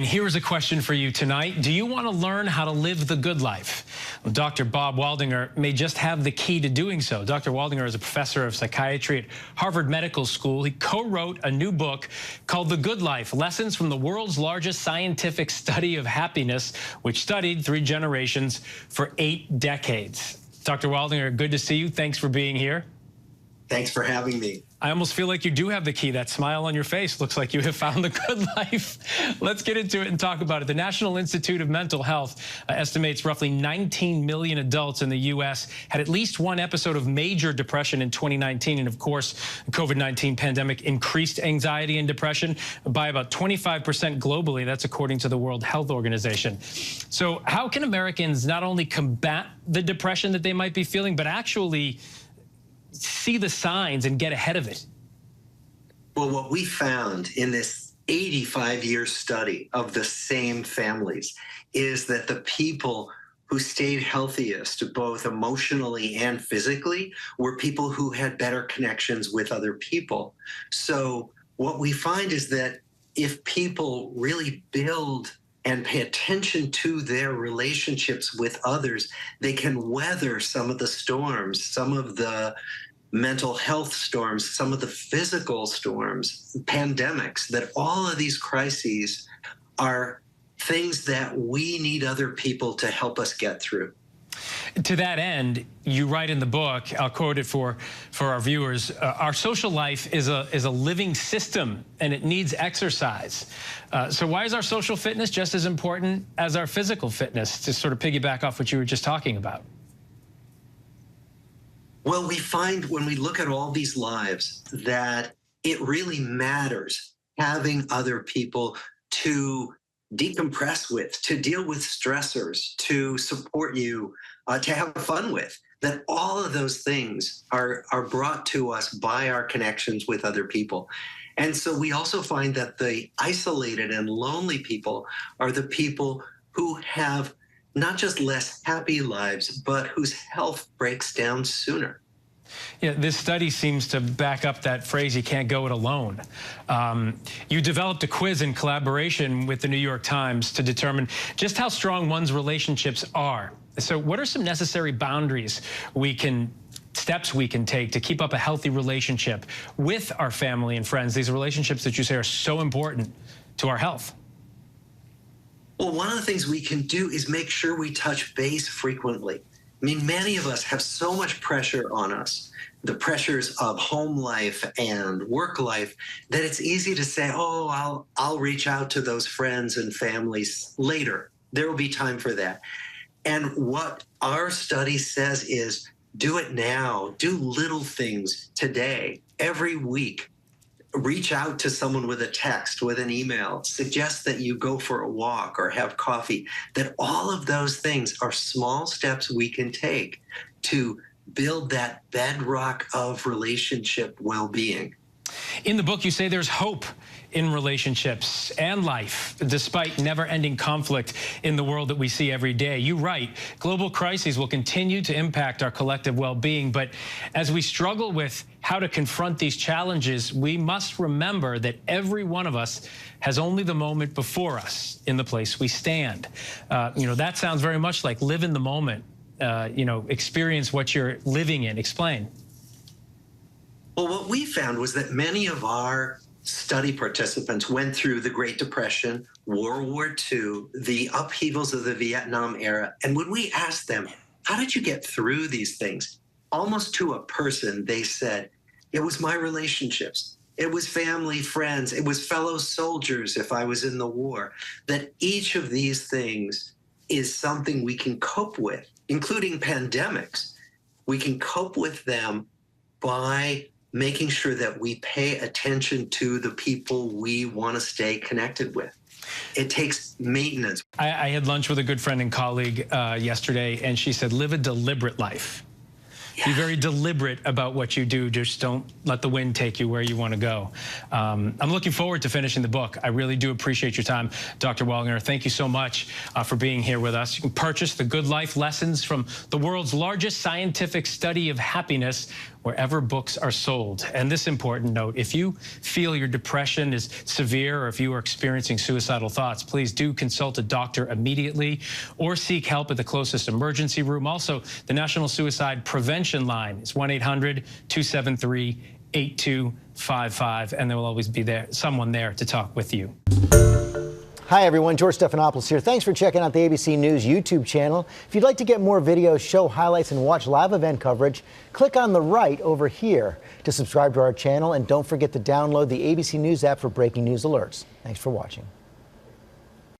Here is a question for you tonight. Do you want to learn how to live the good life? Well, Dr. Bob Waldinger may just have the key to doing so. Dr. Waldinger is a professor of psychiatry at Harvard Medical School. He co-wrote a new book called The Good Life, Lessons from the World's Largest Scientific Study of Happiness, which studied 3 generations for 8 decades. Dr. Waldinger, good to see you. Thanks for being here. Thanks for having me. I almost feel like you do have the key. That smile on your face looks like you have found the good life. Let's get into it and talk about it. The National Institute of Mental Health estimates roughly 19 million adults in the U.S. had at least one episode of major depression in 2019. And of course, the COVID-19 pandemic increased anxiety and depression by about 25% globally. That's according to the World Health Organization. So how can Americans not only combat the depression that they might be feeling, but actually see the signs and get ahead of it? Well, what we found in this 85-year study of the same families is that the people who stayed healthiest, both emotionally and physically, were people who had better connections with other people. So what we find is that if people really build and pay attention to their relationships with others, they can weather some of the storms, some of the mental health storms, some of the physical storms, pandemics, that all of these crises are things that we need other people to help us get through. To that end, you write in the book, I'll quote it for our viewers, our social life is a living system and it needs exercise. So why is our social fitness just as important as our physical fitness, to sort of piggyback off what you were just talking about? Well, we find when we look at all these lives that it really matters having other people to decompress with, to deal with stressors, to support you, to have fun with, that all of those things are brought to us by our connections with other people. And so we also find that the isolated and lonely people are the people who have not just less happy lives, but whose health breaks down sooner. Yeah, this study seems to back up that phrase, you can't go it alone. You developed a quiz in collaboration with the New York Times to determine just how strong one's relationships are. So what are some necessary boundaries steps we can take to keep up a healthy relationship with our family and friends, these relationships that you say are so important to our health? Well, one of the things we can do is make sure we touch base frequently. I mean, many of us have so much pressure on us, the pressures of home life and work life, that it's easy to say, oh, I'll reach out to those friends and families later. There will be time for that. And what our study says is do it now. Do little things today, every week. Reach out to someone with a text, with an email, suggest that you go for a walk or have coffee, that all of those things are small steps we can take to build that bedrock of relationship well-being. In the book, you say there's hope in relationships and life, despite never-ending conflict in the world that we see every day. You write, global crises will continue to impact our collective well-being, but as we struggle with how to confront these challenges, we must remember that every one of us has only the moment before us in the place we stand. That sounds very much like live in the moment, experience what you're living in. Explain. Well, what we found was that many of our study participants went through the Great Depression, World War II, the upheavals of the Vietnam era. And when we asked them, how did you get through these things? Almost to a person, they said, it was my relationships. It was family, friends. It was fellow soldiers if I was in the war. That each of these things is something we can cope with, including pandemics. We can cope with them by making sure that we pay attention to the people we want to stay connected with. It takes maintenance. I had lunch with a good friend and colleague yesterday, and she said, live a deliberate life. Yeah. Be very deliberate about what you do. Just don't let the wind take you where you want to go. I'm looking forward to finishing the book. I really do appreciate your time, Dr. Waldinger. Thank you so much for being here with us. You can purchase The Good Life, Lessons from the World's Largest Scientific Study of Happiness, wherever books are sold. And this important note, if you feel your depression is severe or if you are experiencing suicidal thoughts, please do consult a doctor immediately or seek help at the closest emergency room. Also, the National Suicide Prevention Line is 1-800-273-8255, and there will always be someone there to talk with you. Hi, everyone. George Stephanopoulos here. Thanks for checking out the ABC News YouTube channel. If you'd like to get more videos, show highlights, and watch live event coverage, click on the right over here to subscribe to our channel. And don't forget to download the ABC News app for breaking news alerts. Thanks for watching.